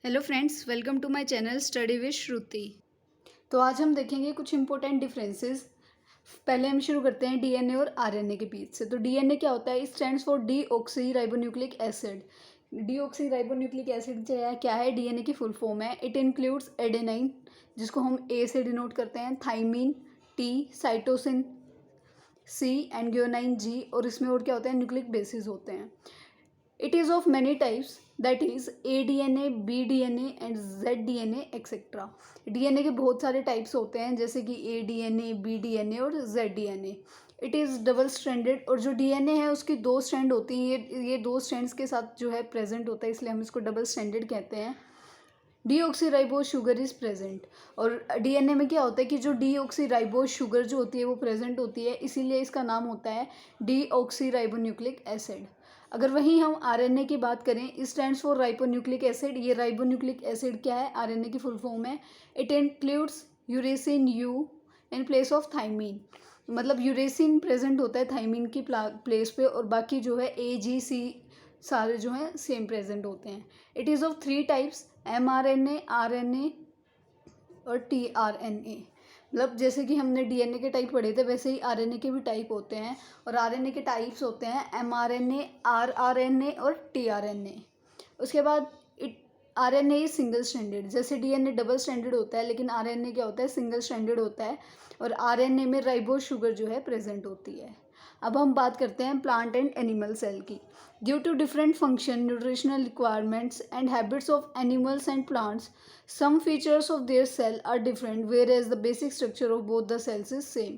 Hello friends, welcome to my channel study with Shruti. तो आज हम देखेंगे कुछ इंपॉर्टेंट डिफरेंसेस। पहले हम शुरू करते हैं डीएनए और आरएनए के बीच से। तो डीएनए क्या होता है? It stands for deoxyribonucleic acid. Deoxyribonucleic acid जो है क्या है? डीएनए की फुल फॉर्म है। इट इंक्लूड्स एडेनाइन, जिसको हम ए से डिनोट करते हैं, thymine T, cytosine C and guanine G, और इसमें और क्या होता है? न्यूक्लिक बेसिस होते हैं। It is of many types, that is ADNA, BDNA and ZDNA etc. DNA के बहुत सारे टाइप्स होते हैं, जैसे कि ADNA, BDNA और ZDNA. It is double stranded, और जो डीएनए है उसकी दो स्ट्रैंड होती हैं। ये दो स्ट्रैंड्स के साथ जो है प्रेजेंट होता है, इसलिए हम इसको डबल स्ट्रैंडेड कहते हैं। डीऑक्सीराइबोज शुगर इज़ प्रेजेंट, और डीएनए में क्या होता है कि जो डीऑक्सीराइबोज शुगर जो होती है वो प्रेजेंट होती है, इसीलिए इसका नाम होता है डीऑक्सीराइबोन्यूक्लिक एसिड। अगर वहीं हम आरएनए की बात करें, it stands for ribonucleic acid. ये राइबोन्यूक्लिक एसिड क्या है? आरएनए की फुल फॉर्म है। It includes uracil U in place of thymine, मतलब यूरेसिन प्रेजेंट होता है थाइमीन की प्लेस पे, और बाकी जो है ए जी सी सारे जो हैं सेम प्रेजेंट होते हैं। It is of three types, mRNA, RNA और tRNA। मतलब जैसे कि हमने डीएनए के टाइप पढ़े थे, वैसे ही आरएनए के भी टाइप होते हैं, और आरएनए के टाइप्स होते हैं mRNA, rRNA और tRNA। उसके बाद आरएनए इज सिंगल स्ट्रैंडेड। जैसे डीएनए डबल स्ट्रैंडेड होता है, लेकिन आरएनए क्या होता है? सिंगल स्ट्रैंडेड होता है, और आरएनए में राइबोज शुगर जो है प्रेजेंट होती है। अब हम बात करते हैं प्लांट एंड एनिमल सेल की। Due to different function, nutritional requirements and habits of animals and plants, some features of their cell are different, whereas the basic structure of both the cells is same.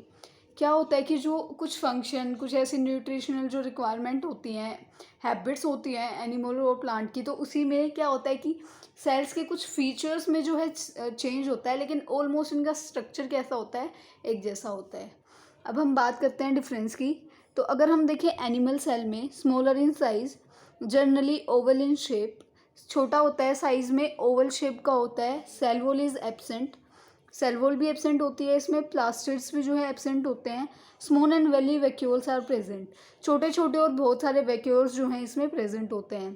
क्या होता है कि जो कुछ function, कुछ ऐसी nutritional जो requirement होती हैं, हैबिट्स होती हैं एनिमल और प्लांट की, तो उसी में क्या होता है कि सेल्स के कुछ फीचर्स में जो है चेंज होता है, लेकिन ऑलमोस्ट इनका स्ट्रक्चर कैसा होता है? एक जैसा होता है। अब हम बात करते हैं डिफरेंस की। तो अगर हम देखें एनिमल सेल में, smaller in size, generally oval in shape, छोटा होता है साइज में, ओवल शेप का होता है। Cell wall is absent, cell wall भी एब्सेंट होती है इसमें। प्लास्टिड्स भी जो है एब्सेंट होते हैं। Small and very vacuoles are present, छोटे छोटे और बहुत सारे वैक्यूल्स जो हैं इसमें प्रेजेंट होते हैं।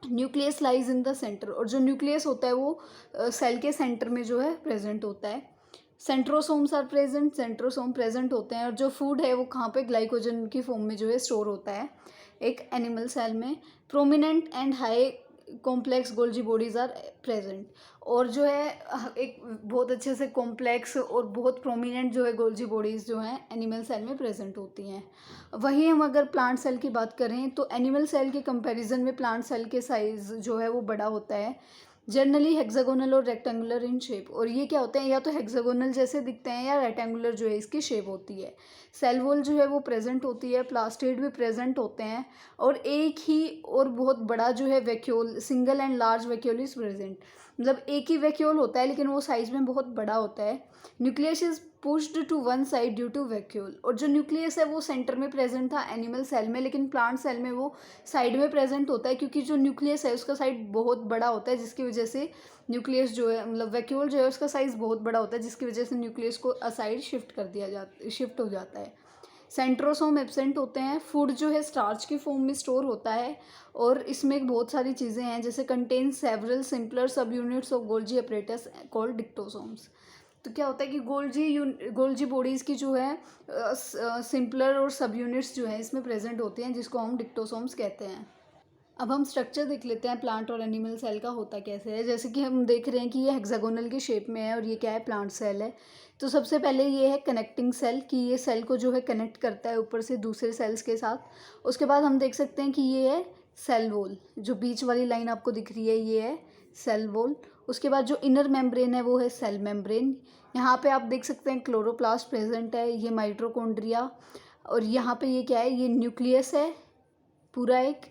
Nucleus lies in the centre, और जो न्यूक्लियस होता है वो सेल के सेंटर में जो है प्रेजेंट होता है। Centrosomes are present, centrosome present होते हैं, और जो फूड है वो कहाँ पे? ग्लाइकोजन की फॉर्म में जो है स्टोर होता है एक एनिमल सेल में। Prominent and high complex Golgi bodies are present, और जो है एक बहुत अच्छे से कॉम्प्लेक्स और बहुत प्रोमिनेंट जो है गोल्जी बॉडीज़ जो हैं एनिमल सेल में प्रेजेंट होती हैं। वहीं हम अगर प्लांट सेल की बात करें, तो एनिमल सेल के कंपैरिजन में प्लांट सेल के साइज़ जो है वो बड़ा होता है। जनरली हेक्सागोनल और रेक्टेंगुलर इन शेप, और ये क्या होते हैं? या तो हेक्सागोनल जैसे दिखते हैं, या रेक्टेंगुलर जो है इसकी शेप होती है। सेल वॉल जो है वो प्रेजेंट होती है, प्लास्टिड भी प्रेजेंट होते हैं, और एक ही और बहुत बड़ा जो है vacuole, single and large vacuole is present. मतलब एक ही वैक्यूल होता है, लेकिन वो साइज में बहुत बड़ा होता है। Nucleus is pushed to one side due to vacuole, और जो न्यूक्लियस है वो सेंटर में प्रेजेंट था एनिमल सेल में, लेकिन प्लांट सेल में वो साइड में प्रेजेंट होता है, क्योंकि जो न्यूक्लियस है उसका साइड बहुत बड़ा होता है, जिसकी वजह से न्यूक्लियस जो है, मतलब वैक्यूल जो है उसका साइज बहुत बड़ा होता है, जिसकी वजह से न्यूक्लियस को असाइड शिफ्ट हो जाता है। सेंट्रोसोम एब्सेंट होते हैं। फूड जो है स्टार्च की फॉर्म में स्टोर होता है, और इसमें बहुत सारी चीज़ें हैं, जैसे contain several simpler subunits of Golgi apparatus called dictyosomes. तो क्या होता है कि गोल्जी बॉडीज़ की जो है सिंपलर और सब यूनिट्स जो हैं इसमें प्रेजेंट होती हैं, जिसको हम डिक्टोसोम्स कहते हैं। अब हम स्ट्रक्चर देख लेते हैं प्लांट और एनिमल सेल का होता कैसे है। जैसे कि हम देख रहे हैं कि ये हेक्सागोनल की शेप में है, और ये क्या है? प्लांट सेल है। तो सबसे पहले ये है कनेक्टिंग सेल, कि ये सेल को जो है कनेक्ट करता है ऊपर से दूसरे सेल्स के साथ। उसके बाद हम देख सकते हैं कि ये है सेल वॉल, जो बीच वाली लाइन आपको दिख रही है ये है सेल वॉल। उसके बाद जो इनर मेम्ब्रेन है वो है सेल मेम्ब्रेन। यहाँ पे आप देख सकते हैं क्लोरोप्लास्ट प्रेजेंट है, ये माइटोकॉन्ड्रिया, और यहाँ पे ये क्या है? ये न्यूक्लियस है पूरा एक,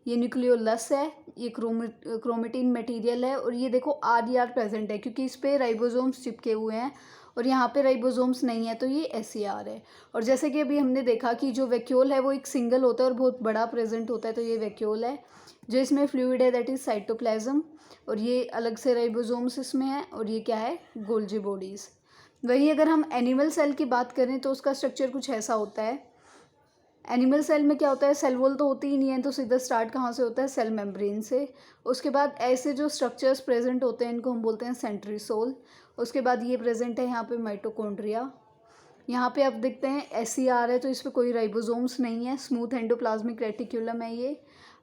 ये न्यूक्लियोलस है, ये क्रोमेटिन मटेरियल है, और ये देखो आर प्रेजेंट है, क्योंकि इस पे राइबोसोम्स चिपके हुए हैं, और यहाँ पे राइबोसोम्स नहीं है, तो ये एस है। और जैसे कि अभी हमने देखा कि जो वैक्यूल है वो एक सिंगल होता है और बहुत बड़ा प्रेजेंट होता है, तो ये वैक्यूल है। जो इसमें फ्लूइड है दैट इज साइटोप्लाज्म, और ये अलग से राइबोसोम्स इसमें है, और ये क्या है? Golgi bodies. वहीं अगर हम एनिमल सेल की बात करें तो उसका स्ट्रक्चर कुछ ऐसा होता है। एनिमल सेल में क्या होता है, सेल वॉल तो होती ही नहीं है, तो सीधा स्टार्ट कहाँ से होता है, सेल मेम्ब्रेन से। उसके बाद ऐसे जो स्ट्रक्चर्स प्रेजेंट होते हैं इनको हम बोलते हैं सेंट्रीसोल। उसके बाद ये प्रेजेंट है यहाँ पे माइटोकॉन्ड्रिया। यहाँ पे आप देखते हैं SCR है, तो इस पर कोई राइबोसोम्स नहीं है, स्मूथ एंडोप्लाज्मिक रेटिक्यूलम है ये।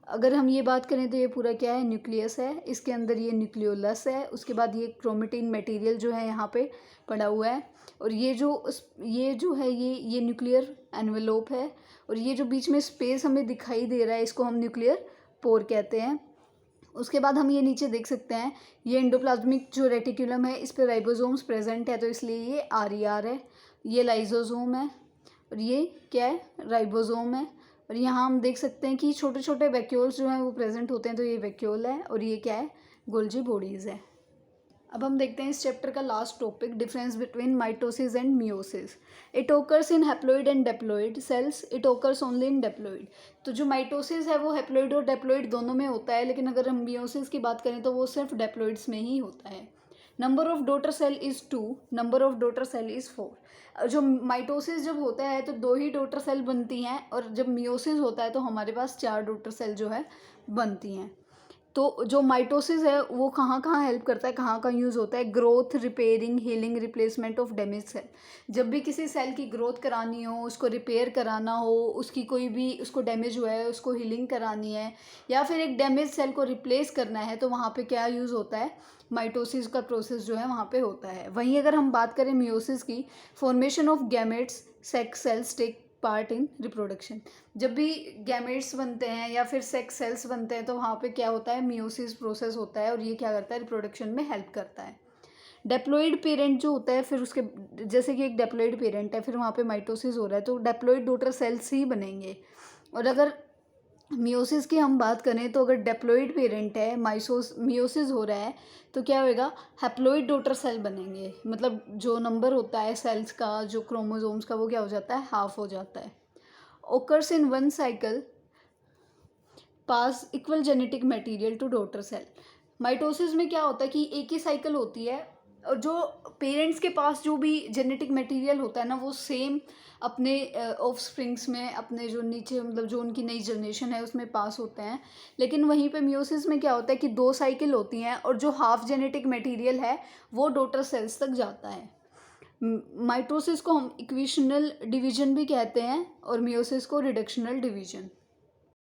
अगर हम ये बात करें तो ये पूरा क्या है, न्यूक्लियस है, इसके अंदर ये न्यूक्लियोलस है। उसके बाद ये क्रोमेटिन मटेरियल जो है यहाँ पे पड़ा हुआ है, और ये जो है ये न्यूक्लियर एनवेलोप है, और ये जो बीच में स्पेस हमें दिखाई दे रहा है इसको हम न्यूक्लियर पोर कहते हैं। उसके बाद हम ये नीचे देख सकते हैं, ये एंडोप्लाज्मिक जो रेटिकुलम है इस पर राइबोसोम्स प्रेजेंट है, तो इसलिए ये RER है। ये लाइजोसोम है, और ये क्या है, राइबोसोम है। और यहाँ हम देख सकते हैं कि छोटे छोटे वैक्यूल्स जो हैं वो प्रेजेंट होते हैं, तो ये वैक्यूल है, और ये क्या है, गोल्जी बॉडीज़ है। अब हम देखते हैं इस चैप्टर का last topic, difference between mitosis and meiosis. It occurs in haploid and diploid cells, it occurs only in diploid. तो जो माइटोसिस है वो हैप्लॉइड और डेप्लॉइड दोनों में होता है, लेकिन अगर हम मियोसिस की बात करें तो वो सिर्फ डेप्लॉइड्स में ही होता है। Number of daughter cell is 2, number of daughter cell is 4। जो माइटोसिस जब होता है तो 2 ही डॉटर सेल बनती हैं, और जब मियोसिस होता है तो हमारे पास 4 डॉटर सेल जो है बनती हैं। तो जो माइटोसिस है वो कहाँ कहाँ हेल्प करता है, कहाँ कहाँ यूज़ होता है, growth, repairing, healing, replacement of damage cell. जब भी किसी सेल की ग्रोथ करानी हो, उसको रिपेयर कराना हो, उसकी कोई भी उसको डैमेज हुआ है उसको हीलिंग करानी है, या फिर एक डैमेज सेल को रिप्लेस करना है, तो वहाँ पे क्या यूज़ होता है, माइटोसिस का प्रोसेस जो है वहाँ पे होता है। वहीं अगर हम बात करें मियोसिस की, formation of gametes, sex cells take part in reproduction. जब भी गैमेट्स बनते हैं या फिर सेक्स सेल्स बनते हैं तो वहाँ पे क्या होता है, मियोसिस प्रोसेस होता है, और ये क्या करता है, रिप्रोडक्शन में हेल्प करता है। डेप्लॉइड पेरेंट जो होता है, फिर उसके जैसे कि एक डेप्लॉइड पेरेंट है, फिर वहाँ पे माइटोसिस हो रहा है, तो डेप्लॉइड डॉटर सेल्स ही बनेंगे। और अगर मियोसिस की हम बात करें तो अगर डेप्लॉइड पेरेंट है, मियोसिस हो रहा है, तो क्या होएगा, हैप्लॉइड डॉटर सेल बनेंगे। मतलब जो नंबर होता है सेल्स का, जो क्रोमोसोम्स का, वो क्या हो जाता है, हाफ हो जाता है। Occurs in one cycle, pass equal genetic material to daughter cell. Mitosis में क्या होता है कि एक ही साइकिल होती है, और जो पेरेंट्स के पास जो भी जेनेटिक मटेरियल होता है ना, वो सेम अपने ऑफस्प्रिंग्स में, अपने जो नीचे मतलब जो उनकी नई जनरेशन है उसमें पास होते हैं। लेकिन वहीं पे मियोसिस में क्या होता है कि 2 साइकिल होती हैं, और जो हाफ जेनेटिक मटेरियल है वो डॉटर सेल्स तक जाता है। माइटोसिस को हम इक्वेशनल डिवीजन भी कहते हैं, और मियोसिस को रिडक्शनल डिवीजन।